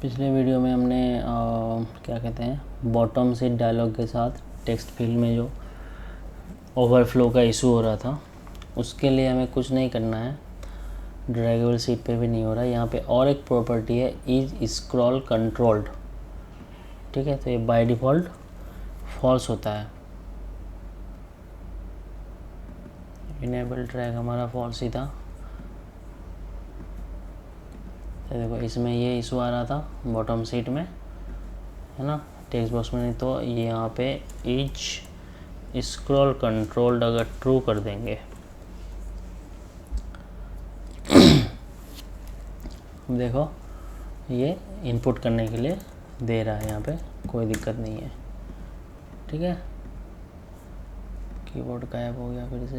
पिछले वीडियो में हमने क्या कहते हैं बॉटम सीट डायलॉग के साथ टेक्स्ट फील्ड में जो ओवरफ्लो का इशू हो रहा था उसके लिए हमें कुछ नहीं करना है। ड्रैगेबल सीट पे भी नहीं हो रहा है। यहाँ पे और एक प्रॉपर्टी है इज स्क्रॉल कंट्रोल्ड। ठीक है, तो ये बाय डिफ़ॉल्ट फॉल्स होता है। इनेबल ड्रैग हमारा फॉल्स ही था। तो देखो इसमें ये इशू आ रहा था बॉटम सीट में, है ना, टेक्स्ट बॉक्स में। नहीं तो ये यहाँ पे इज स्क्रॉल कंट्रोल्ड अगर ट्रू कर देंगे देखो ये इनपुट करने के लिए दे रहा है, यहाँ पे कोई दिक्कत नहीं है। ठीक है, कीबोर्ड गायब हो गया फिर से,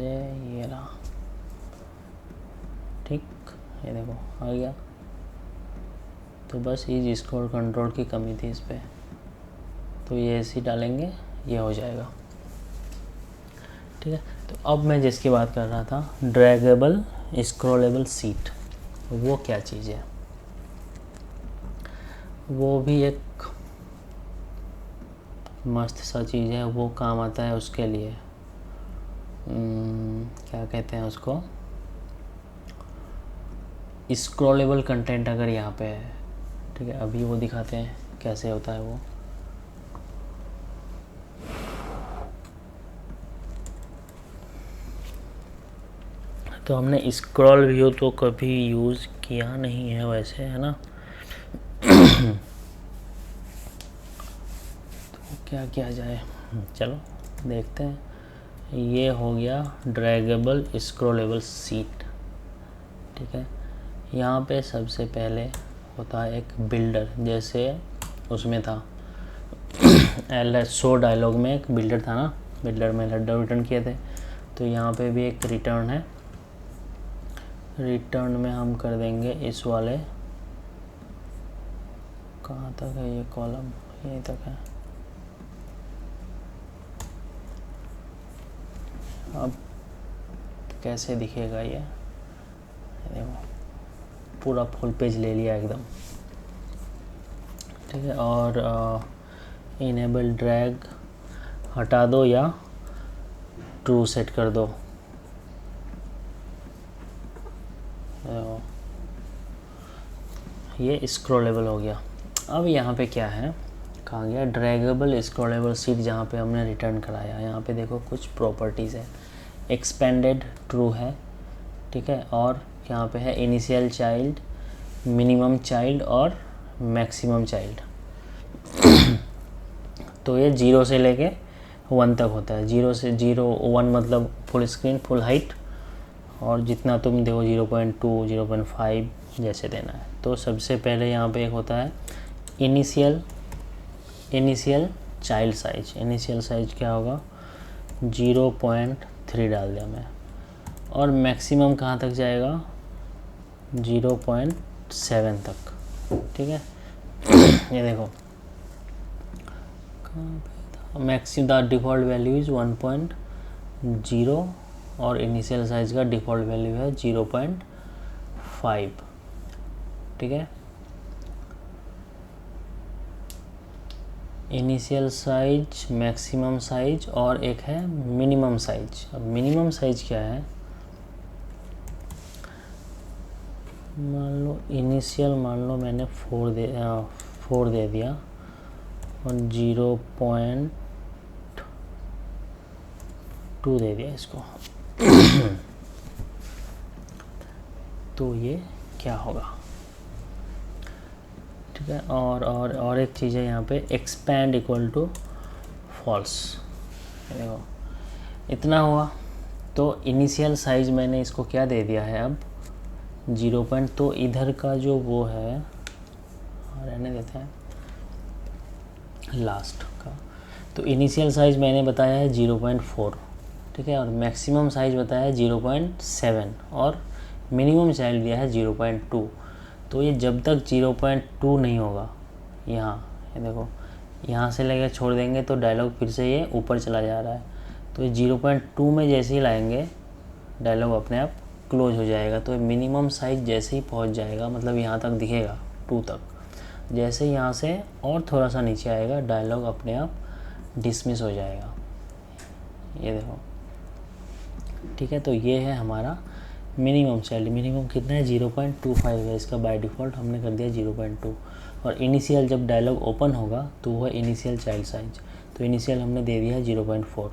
ये रहा। ठीक, ये देखो आ गया। तो बस इज स्क्रॉल कंट्रोल की कमी थी इस पर, तो ये ऐसे ही डालेंगे ये हो जाएगा। ठीक है, तो अब मैं जिसकी बात कर रहा था ड्रैगेबल स्क्रॉलेबल सीट, वो क्या चीज़ है, वो भी एक मस्त सा चीज़ है। वो काम आता है उसके लिए क्या कहते हैं उसको, स्क्रॉलेबल कंटेंट अगर यहाँ पे है। ठीक है, अभी वो दिखाते हैं कैसे होता है वो। तो हमने स्क्रॉल व्यू तो कभी यूज़ किया नहीं है वैसे, है ना। तो क्या किया जाए, चलो देखते हैं। ये हो गया ड्रैगेबल स्क्रॉलेबल सीट। ठीक है, यहाँ पे सबसे पहले होता है एक बिल्डर, जैसे उसमें था एल शो डायलॉग में एक बिल्डर था ना, बिल्डर में लड्डू रिटर्न किए थे। तो यहाँ पे भी एक रिटर्न है। रिटर्न में हम कर देंगे इस वाले, कहाँ तक है ये कॉलम, यहीं तक है। अब कैसे दिखेगा ये, देखो पूरा फुल पेज ले लिया एकदम। ठीक है, और इनेबल ड्रैग हटा दो या ट्रू सेट कर दो। ये स्क्रॉलेबल हो गया। अब यहाँ पे क्या है, कहाँ गया ड्रैगेबल स्क्रॉलेबल सीट, जहाँ पे हमने रिटर्न कराया। यहाँ पे देखो कुछ प्रॉपर्टीज़ है, एक्सपेंडेड ट्रू है। ठीक है, और यहाँ पे है इनिशियल चाइल्ड, मिनिमम चाइल्ड और मैक्सिमम चाइल्ड। तो ये 0 से लेके 1 तक होता है। 0 से 1 मतलब फुल स्क्रीन फुल हाइट, और जितना तुम दो 0.2 0.5 जैसे देना है। तो सबसे पहले यहाँ पे एक होता है initial child size. Initial size क्या होगा, 0.3 डाल दिया मैं। और मैक्सिमम कहाँ तक जाएगा, 0.7 तक। ठीक है, ये देखो maximum the default value is 1.0 और इनिशियल साइज का डिफ़ॉल्ट वैल्यू है 0.5। ठीक है, इनिशियल साइज, मैक्सिमम साइज और एक है मिनिमम साइज। अब मिनिमम साइज क्या है, मान लो इनिशियल मान लो मैंने 4 दे दिया और 0.2 दे दिया इसको। तो ये क्या होगा। ठीक है, और एक चीज़ है यहाँ पे एक्सपैंड इक्वल टू फॉल्स। देखो इतना हुआ, तो इनिशियल साइज मैंने इसको क्या दे दिया है अब 0. तो इधर का जो वो है, रहने देते हैं लास्ट का। तो इनिशियल साइज मैंने बताया है 0.4। ठीक है, और मैक्सिमम साइज बताया है 0.7 और मिनिमम चाइल्ड दिया है 0.2। तो ये जब तक 0.2 नहीं होगा, यहाँ ये देखो यहाँ से लेकर छोड़ देंगे तो डायलॉग फिर से ये ऊपर चला जा रहा है। तो ये 0.2 में जैसे ही लाएंगे डायलॉग अपने आप क्लोज हो जाएगा। तो मिनिमम साइज जैसे ही पहुँच जाएगा, मतलब यहाँ तक दिखेगा 2 तक, जैसे यहाँ से और थोड़ा सा नीचे आएगा डायलॉग अपने आप डिसमिस हो जाएगा, ये देखो। ठीक है, तो ये है हमारा मिनिमम चाइल्ड। मिनिमम कितना है 0.25 है इसका, बाय डिफ़ॉल्ट हमने कर दिया 0.2। और इनिशियल जब डायलॉग ओपन होगा तो वो है इनिशियल चाइल्ड साइज, तो इनिशियल हमने दे दिया है 0.4।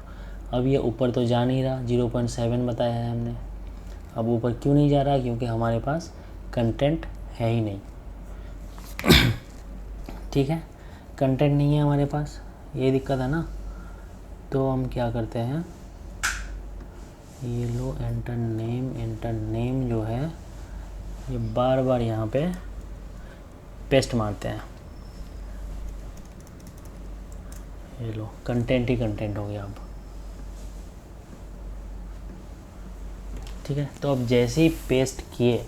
अब ये ऊपर तो जा नहीं रहा, 0.7 बताया है हमने। अब ऊपर क्यों नहीं जा रहा, क्योंकि हमारे पास कंटेंट है ही नहीं। ठीक है, कंटेंट नहीं है हमारे पास, ये दिक्कत है ना। तो हम क्या करते हैं, ये लो एंटर नेम जो है ये बार बार यहाँ पे पेस्ट मारते हैं। ये लो कंटेंट ही कंटेंट हो गया अब। ठीक है, तो अब जैसे ही पेस्ट किए,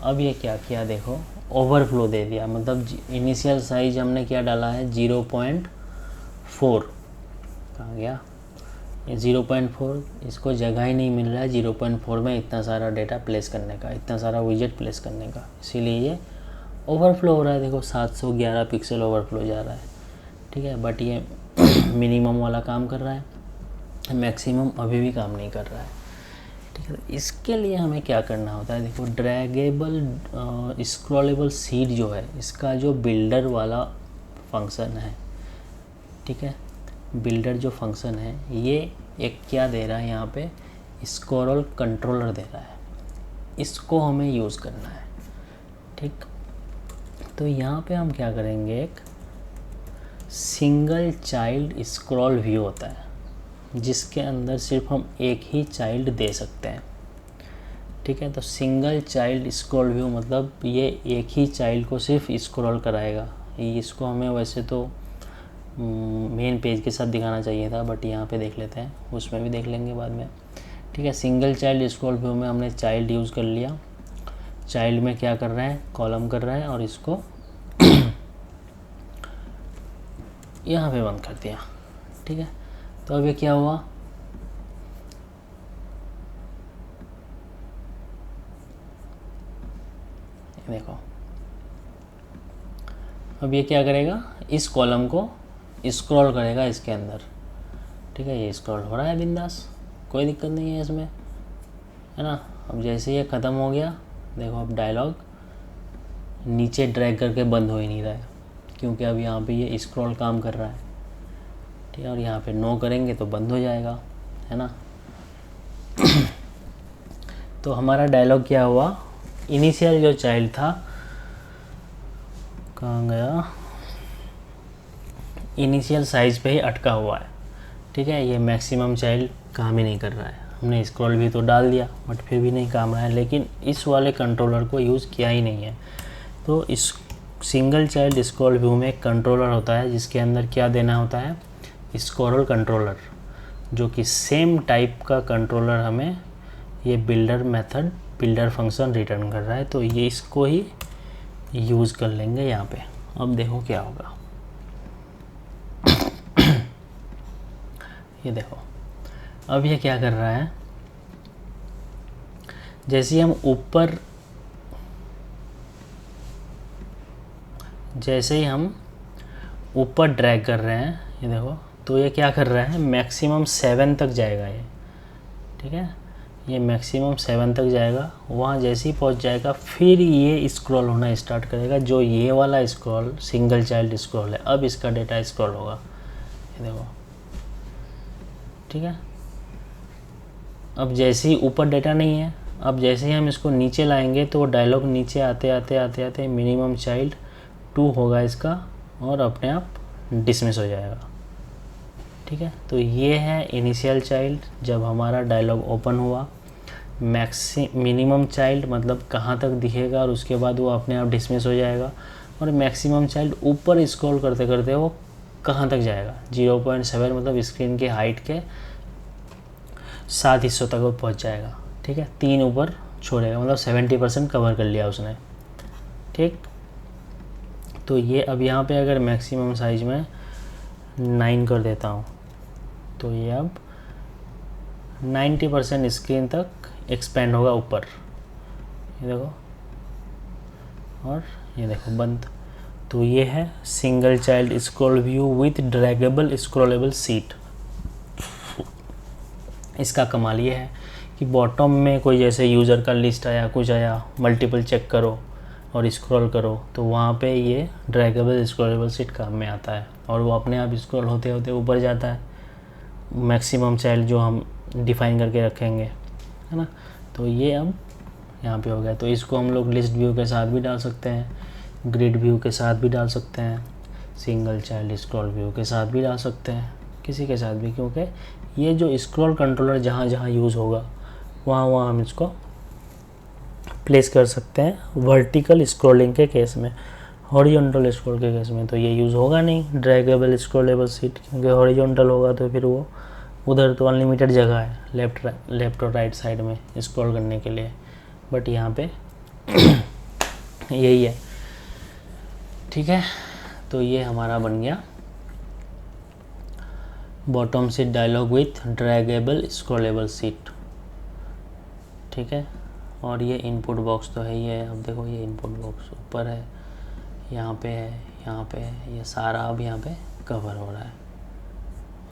अब ये क्या किया देखो, ओवरफ्लो दे दिया। मतलब इनिशियल साइज हमने क्या डाला है 0.4, कहाँ गया ये 0.4, इसको जगह ही नहीं मिल रहा है 0.4 में इतना सारा डेटा प्लेस करने का, इतना सारा विजेट प्लेस करने का, इसीलिए ये ओवरफ्लो हो रहा है। देखो 711 पिक्सल ओवरफ्लो जा रहा है। ठीक है, बट ये मिनिमम वाला काम कर रहा है, मैक्सिमम अभी भी काम नहीं कर रहा है। ठीक है, इसके लिए हमें क्या करना होता है, देखो ड्रैगेबल स्क्रॉलेबल सीड जो है, इसका जो बिल्डर वाला फंक्शन है, ठीक है, बिल्डर जो फंक्शन है ये एक क्या दे रहा है यहाँ पे, स्क्रॉल कंट्रोलर दे रहा है, इसको हमें यूज़ करना है। ठीक, तो यहाँ पे हम क्या करेंगे, एक सिंगल चाइल्ड स्क्रॉल व्यू होता है जिसके अंदर सिर्फ हम एक ही चाइल्ड दे सकते हैं। ठीक है, तो सिंगल चाइल्ड स्क्रॉल व्यू मतलब ये एक ही चाइल्ड को सिर्फ स्क्रॉल कराएगा। इसको हमें वैसे तो मेन पेज के साथ दिखाना चाहिए था, बट यहाँ पे देख लेते हैं, उसमें भी देख लेंगे बाद में। ठीक है, सिंगल चाइल्ड स्क्रॉल व्यू में हमने चाइल्ड यूज़ कर लिया। चाइल्ड में क्या कर रहा है, कॉलम कर रहा है और इसको यहाँ पे बंद कर दिया। ठीक है, तो अब ये क्या हुआ, देखो अब ये क्या करेगा, इस कॉलम को स्क्रॉल करेगा इसके अंदर। ठीक है, ये स्क्रॉल हो रहा है बिंदास, कोई दिक्कत नहीं है इसमें, है ना। अब जैसे ये ख़त्म हो गया, देखो अब डायलॉग नीचे ड्रैग करके बंद हो ही नहीं रहा है, क्योंकि अब यहाँ पे ये स्क्रॉल काम कर रहा है। ठीक है, और यहाँ पे नो करेंगे तो बंद हो जाएगा, है ना। तो हमारा डायलॉग क्या हुआ, इनिशियल जो चाइल्ड था, कहाँ गया, इनिशियल साइज़ पे ही अटका हुआ है। ठीक है, ये मैक्सिमम चाइल्ड काम ही नहीं कर रहा है। हमने स्क्रॉल भी तो डाल दिया बट फिर भी नहीं काम रहा है, लेकिन इस वाले कंट्रोलर को यूज़ किया ही नहीं है। तो इस सिंगल चाइल्ड स्क्रॉल व्यू में एक कंट्रोलर होता है जिसके अंदर क्या देना होता है, स्क्रॉल कंट्रोलर, जो कि सेम टाइप का कंट्रोलर हमें ये builder method, builder function return कर रहा है। तो ये इसको ही यूज़ कर लेंगे यहाँ पे। अब देखो क्या होगा, ये देखो अब ये क्या कर रहा है, जैसे ही हम ऊपर ड्रैग कर रहे हैं, ये देखो, तो ये क्या कर रहा है, मैक्सिमम 7 तक जाएगा ये। ठीक है, ये मैक्सिमम 7 तक जाएगा, वहाँ जैसे ही पहुँच जाएगा फिर ये स्क्रॉल होना स्टार्ट करेगा। जो ये वाला स्क्रॉल सिंगल चाइल्ड स्क्रॉल है, अब इसका डेटा स्क्रॉल होगा, ये देखो। ठीक है, अब जैसे ही ऊपर डेटा नहीं है, अब जैसे ही हम इसको नीचे लाएंगे तो डायलॉग नीचे आते आते मिनिमम चाइल्ड 2 होगा इसका, और अपने आप डिसमिस हो जाएगा। ठीक है, तो ये है इनिशियल चाइल्ड जब हमारा डायलॉग ओपन हुआ। मिनिमम चाइल्ड मतलब कहाँ तक दिखेगा और उसके बाद वो अपने आप डिसमिस हो जाएगा। और मैक्सिमम चाइल्ड ऊपर स्क्रॉल करते करते वो कहाँ तक जाएगा, 0.7 मतलब स्क्रीन की हाइट के 7 हिस्सों तक वो पहुँच जाएगा। ठीक है, 3 ऊपर छोड़ेगा, मतलब 70% कवर कर लिया उसने। ठीक, तो ये अब यहाँ पे अगर मैक्सिमम साइज में 9 कर देता हूँ तो ये अब 90% स्क्रीन तक एक्सपेंड होगा ऊपर, ये देखो, और ये देखो बंद। तो ये है single child scroll view with draggable scrollable sheet. इसका कमाल ये है कि बॉटम में कोई जैसे यूज़र का लिस्ट आया, कुछ आया, मल्टीपल चेक करो और स्क्रॉल करो तो वहाँ पे ये ड्रैगेबल स्क्रॉलेबल सीट काम में आता है और वो अपने आप स्क्रॉल होते होते ऊपर जाता है मैक्सिमम चाइल्ड जो हम डिफाइन करके रखेंगे, है ना। तो ये अब यहाँ पे हो गया। तो इसको हम लोग लिस्ट व्यू के साथ भी डाल सकते हैं, ग्रिड व्यू के साथ भी डाल सकते हैं, सिंगल चाइल्ड स्क्रॉल व्यू के साथ भी डाल सकते हैं, किसी के साथ भी, क्योंकि ये जो स्क्रॉल कंट्रोलर जहाँ जहाँ यूज़ होगा वहाँ वहाँ हम इसको प्लेस कर सकते हैं। वर्टिकल स्क्रॉलिंग के केस में, हॉरिजॉन्टल स्क्रॉल के केस में तो ये यूज़ होगा नहीं ड्रैगेबल स्क्रॉलेबल सीट, क्योंकि हॉरिजॉन्टल होगा तो फिर वो उधर तो अनलिमिटेड जगह है लेफ़्ट और राइट साइड में स्क्रॉल करने के लिए, बट यहाँ पे यही है। ठीक है, तो ये हमारा बन गया bottom sheet dialog with draggable scrollable sheet. ठीक है, और ये इनपुट बॉक्स तो है ही है। अब देखो ये इनपुट बॉक्स ऊपर है, यहाँ पे है, यहाँ पे है, ये सारा अब यहाँ पे कवर हो रहा है।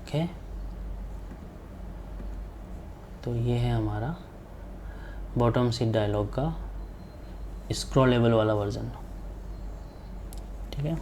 ओके, तो ये है हमारा बॉटम सीट डायलॉग का स्क्रॉलेबल वाला वर्जन। ठीक है।